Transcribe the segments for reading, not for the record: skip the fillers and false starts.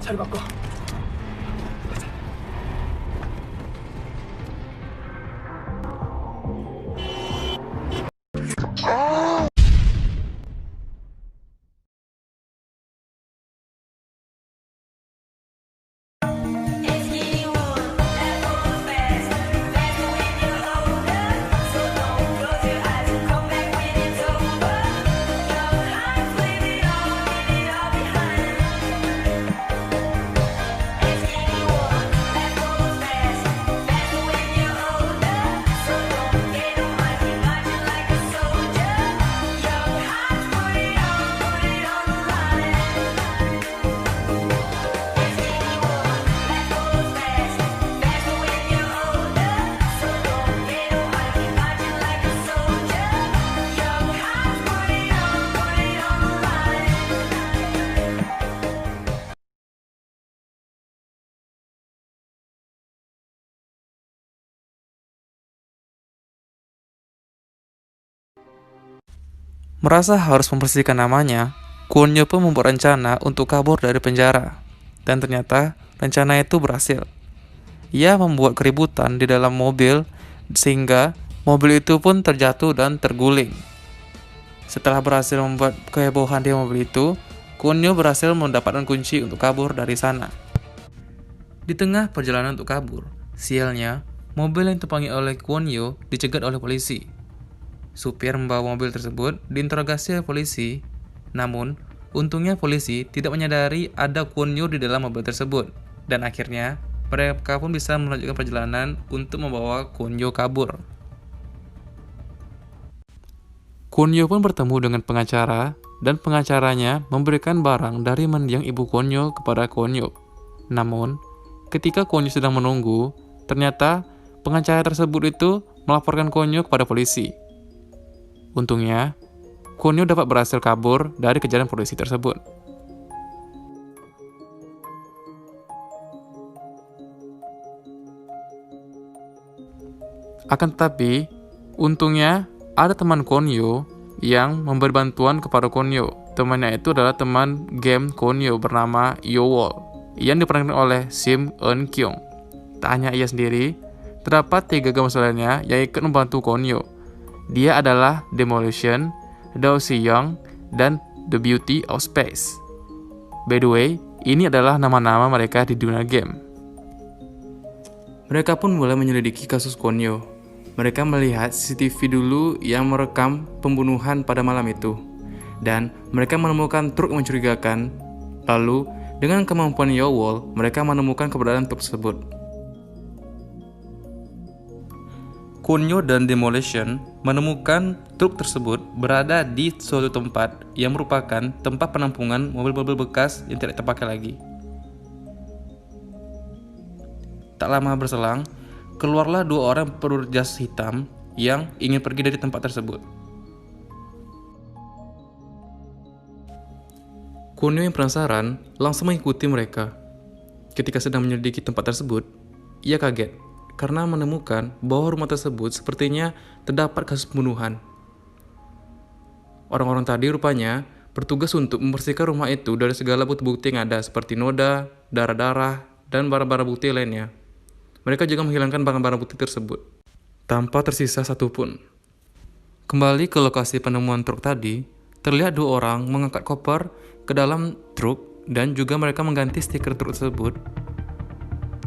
자리 바꿔. Merasa harus membersihkan namanya, Kwon Yo pun membuat rencana untuk kabur dari penjara. Dan ternyata rencana itu berhasil. Ia membuat keributan di dalam mobil sehingga mobil itu pun terjatuh dan terguling. Setelah berhasil membuat kehebohan di mobil itu, Kwon Yo berhasil mendapatkan kunci untuk kabur dari sana. Di tengah perjalanan untuk kabur, sialnya, mobil yang ditumpangi oleh Kwon Yo dicegat oleh polisi. Supir membawa mobil tersebut diinterogasi oleh polisi, namun untungnya polisi tidak menyadari ada Kwon Yo di dalam mobil tersebut, dan akhirnya mereka pun bisa melanjutkan perjalanan untuk membawa Kwon Yo kabur. Kwon Yo pun bertemu dengan pengacara, dan pengacaranya memberikan barang dari mendiang ibu Kwon Yo kepada Kwon Yo. Namun, ketika Kwon Yo sedang menunggu, ternyata pengacara tersebut itu melaporkan Kwon Yo kepada polisi. Untungnya, Kwon Yo dapat berhasil kabur dari kejaran polisi tersebut. Akan tetapi, untungnya ada teman Kwon Yo yang memberi bantuan kepada Kwon Yo. Temannya itu adalah teman game Kwon Yo bernama Yowol, yang diperankan oleh Sim Eun Kyung. Tak hanya ia sendiri, terdapat 3 gamers lainnya yang ikut membantu Kwon Yo. Dia adalah Demolition, Do Si-young, dan The Beauty of Space. By the way, ini adalah nama-nama mereka di dunia game. Mereka pun mulai menyelidiki kasus Kwon Yo. Mereka melihat CCTV dulu yang merekam pembunuhan pada malam itu. Dan mereka menemukan truk mencurigakan. Lalu, dengan kemampuan Yowol, mereka menemukan keberadaan truk tersebut. Kwon Yo dan Demolition menemukan truk tersebut berada di suatu tempat yang merupakan tempat penampungan mobil-mobil bekas yang tidak terpakai lagi. Tak lama berselang, keluarlah 2 orang berjas hitam yang ingin pergi dari tempat tersebut. Kwon Yo yang penasaran langsung mengikuti mereka. Ketika sedang menyelidiki tempat tersebut, ia kaget karena menemukan bahwa rumah tersebut sepertinya terdapat kasus pembunuhan. Orang-orang tadi rupanya bertugas untuk membersihkan rumah itu dari segala bukti-bukti yang ada seperti noda, darah-darah, dan barang-barang bukti lainnya. Mereka juga menghilangkan barang-barang bukti tersebut, tanpa tersisa satupun. Kembali ke lokasi penemuan truk tadi, terlihat 2 orang mengangkat koper ke dalam truk dan juga mereka mengganti stiker truk tersebut.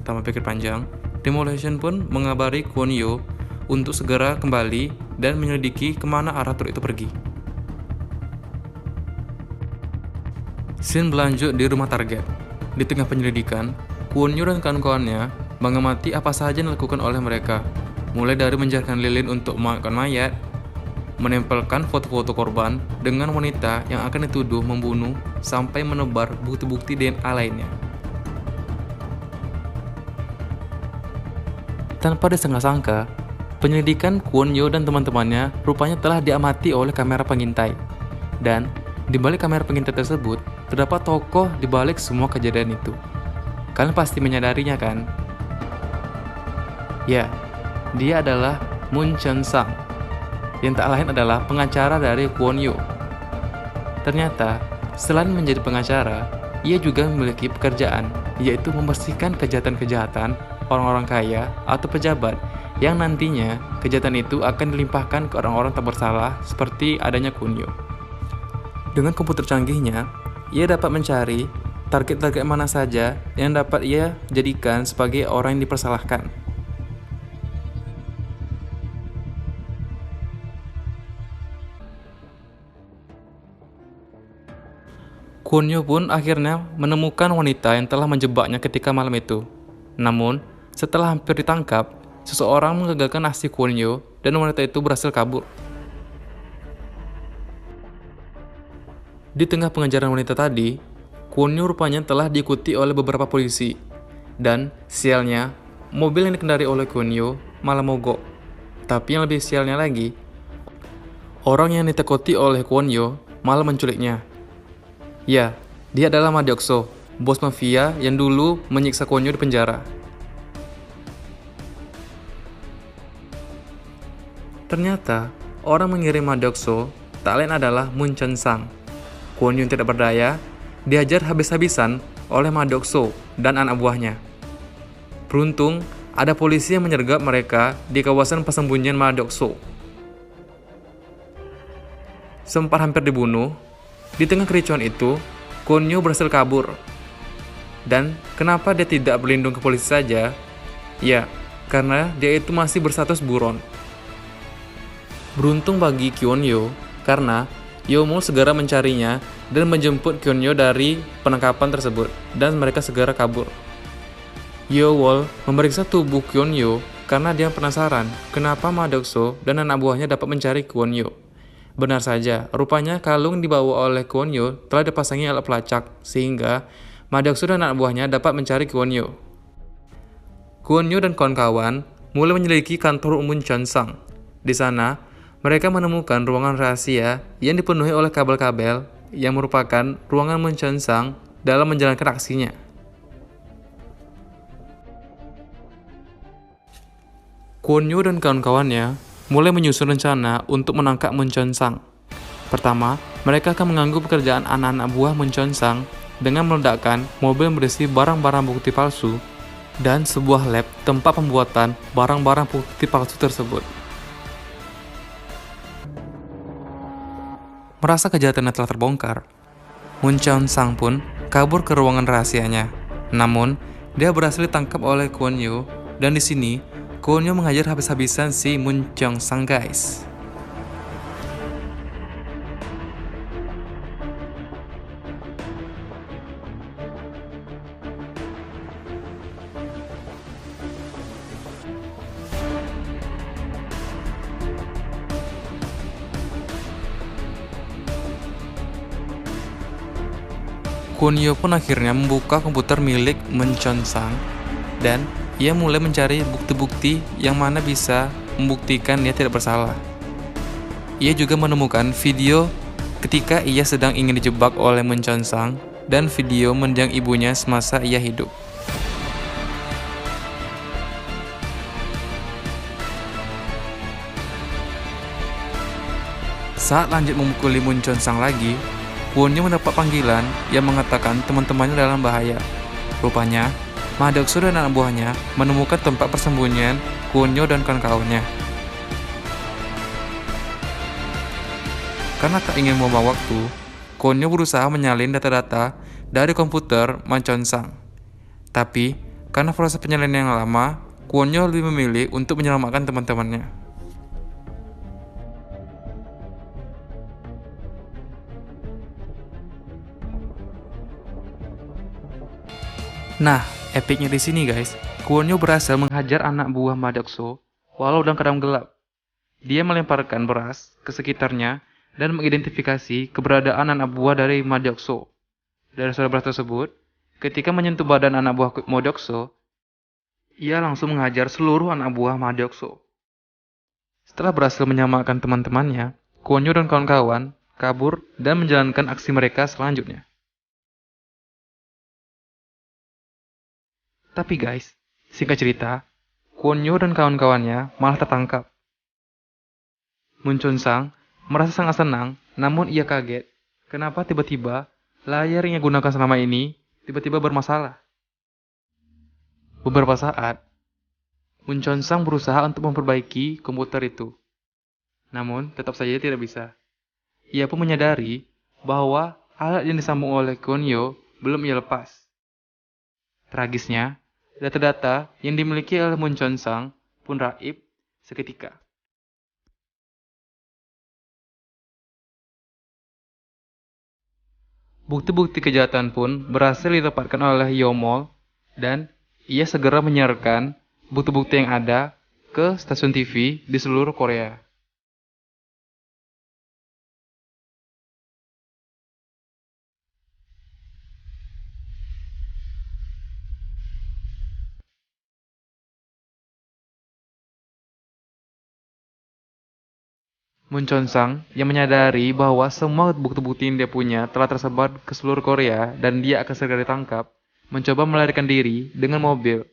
Tanpa pikir panjang, Demolition pun mengabari Kwon Yo untuk segera kembali dan menyelidiki kemana arah truk itu pergi. Scene berlanjut di rumah target. Di tengah penyelidikan, Kwon Yo dan kawan-kawannya mengamati apa saja yang dilakukan oleh mereka, mulai dari menjadikan lilin untuk memakan mayat, menempelkan foto-foto korban dengan wanita yang akan dituduh membunuh, sampai menebar bukti-bukti DNA lainnya. Tanpa disangka-sangka, penyelidikan Kwon Yo dan teman-temannya rupanya telah diamati oleh kamera pengintai. Dan di balik kamera pengintai tersebut, terdapat tokoh di balik semua kejadian itu. Kalian pasti menyadarinya kan? Ya, dia adalah Moon Chun-sang, yang tak lain adalah pengacara dari Kwon Yo. Ternyata, selain menjadi pengacara, Ia juga memiliki pekerjaan, yaitu membersihkan kejahatan-kejahatan orang-orang kaya atau pejabat yang nantinya kejahatan itu akan dilimpahkan ke orang-orang tak bersalah seperti adanya Kunio. Dengan komputer canggihnya, ia dapat mencari target-target mana saja yang dapat ia jadikan sebagai orang yang dipersalahkan. Kunio pun akhirnya menemukan wanita yang telah menjebaknya ketika malam itu. Namun, setelah hampir ditangkap, seseorang menggagalkan aksi Kunio dan wanita itu berhasil kabur. Di tengah pengejaran wanita tadi, Kunio rupanya telah diikuti oleh beberapa polisi. Dan, sialnya, mobil yang dikendari oleh Kunio malah mogok. Tapi yang lebih sialnya lagi, orang yang ditakuti oleh Kunio malah menculiknya. Ya, dia adalah Madokso, bos mafia yang dulu menyiksa Kunio di penjara. Ternyata, orang mengirim Madokso tak lain adalah Mun Chensang. Kunio yang tidak berdaya, diajar habis-habisan oleh Madokso dan anak buahnya. Beruntung, ada polisi yang menyergap mereka di kawasan persembunyian Madokso. Sempat hampir dibunuh, di tengah kericuan itu, Kunio berhasil kabur. Dan kenapa dia tidak berlindung ke polisi saja? Ya, karena dia itu masih berstatus buron. Beruntung bagi Kunio, karena Yomo segera mencarinya dan menjemput Kunio dari penangkapan tersebut, dan mereka segera kabur. Yowol memeriksa tubuh Kunio karena dia penasaran kenapa Madokso dan anak buahnya dapat mencari Kunio. Benar saja, rupanya kalung dibawa oleh Kunio telah dipasangi alat pelacak, sehingga Madokso dan anak buahnya dapat mencari Kunio. Kunio dan kawan-kawan mulai menyelidiki kantor umum Chensang. Di sana, mereka menemukan ruangan rahasia yang dipenuhi oleh kabel-kabel yang merupakan ruangan Mun Chensang dalam menjalankan aksinya. Kunio dan kawan-kawannya mulai menyusun rencana untuk menangkap Mun Chensang. Pertama, mereka akan mengganggu pekerjaan anak-anak buah Mun Chensang dengan meledakkan mobil berisi barang-barang bukti palsu dan sebuah lab tempat pembuatan barang-barang bukti palsu tersebut. Merasa kejahatannya telah terbongkar, Mun Chensang pun kabur ke ruangan rahasianya. Namun, dia berhasil ditangkap oleh Kunio, dan di sini Kunio mengajar habis-habisan si Mun Chensang, guys. Kunio pun akhirnya membuka komputer milik Mun Chensang dan ia mulai mencari bukti-bukti yang mana bisa membuktikan dia tidak bersalah. Ia juga menemukan video ketika ia sedang ingin dijebak oleh Mun Chensang dan video mendiang ibunya semasa ia hidup. Saat lanjut memukuli Mun Chensang lagi, Kunio mendapat panggilan yang mengatakan teman-temannya dalam bahaya. Rupanya, Madokso dan anak buahnya menemukan tempat persembunyian Kunio dan kawan-kawannya. Karena tak ingin membuang waktu, Kunio berusaha menyalin data-data dari komputer Mun Chensang. Tapi, karena proses penyalinan yang lama, Kunio lebih memilih untuk menyelamatkan teman-temannya. Nah, epicnya di sini guys, Kunio berhasil menghajar anak buah Madokso walau dalam keadaan gelap. Dia melemparkan beras ke sekitarnya dan mengidentifikasi keberadaan anak buah dari Madokso. Dari suara beras tersebut, ketika menyentuh badan anak buah Madokso, ia langsung menghajar seluruh anak buah Madokso. Setelah berhasil menyamakan teman-temannya, Kunio dan kawan-kawan kabur dan menjalankan aksi mereka selanjutnya. Tapi guys, singkat cerita, Kunio dan kawan-kawannya malah tertangkap. Mun Chensang merasa sangat senang, namun ia kaget kenapa tiba-tiba Layar yang gunakan selama ini tiba-tiba bermasalah. Beberapa saat, Mun Chonsang berusaha untuk memperbaiki komputer itu. Namun, tetap saja tidak bisa. Ia pun menyadari bahwa alat yang disambung oleh Kunyo belum ia lepas. Tragisnya, data-data yang dimiliki oleh Mun Chonsang pun raib seketika. Bukti-bukti kejahatan pun berhasil didapatkan oleh Yomol dan ia segera menyiarkan bukti-bukti yang ada ke stasiun TV di seluruh Korea. Mun Chonsang yang menyadari bahwa semua bukti-bukti yang dia punya telah tersebar ke seluruh Korea dan dia akan segera ditangkap, mencoba melarikan diri dengan mobil.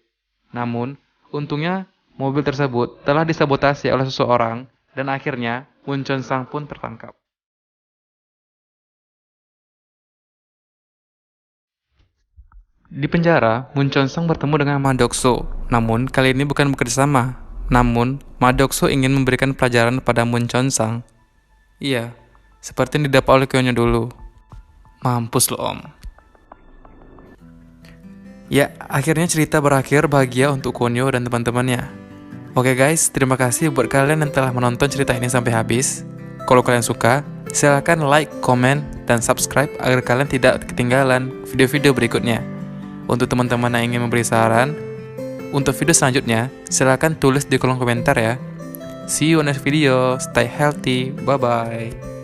Namun, untungnya mobil tersebut telah disabotase oleh seseorang dan akhirnya Mun Chonsang pun tertangkap. Di penjara, Mun Chonsang bertemu dengan Ma Dokso. Namun, kali ini bukan bekerja sama. Namun, Ma Dokso ingin memberikan pelajaran pada Mun Chonsang. Iya, seperti yang didapat oleh Kyonyo dulu. Mampus lo om. Ya, akhirnya cerita berakhir bahagia untuk Kunyo dan teman-temannya. Oke guys, terima kasih buat kalian yang telah menonton cerita ini sampai habis. Kalau kalian suka, silahkan like, komen, dan subscribe agar kalian tidak ketinggalan video-video berikutnya. Untuk teman-teman yang ingin memberi saran, untuk video selanjutnya, silahkan tulis di kolom komentar ya. See you on next video, stay healthy, bye-bye.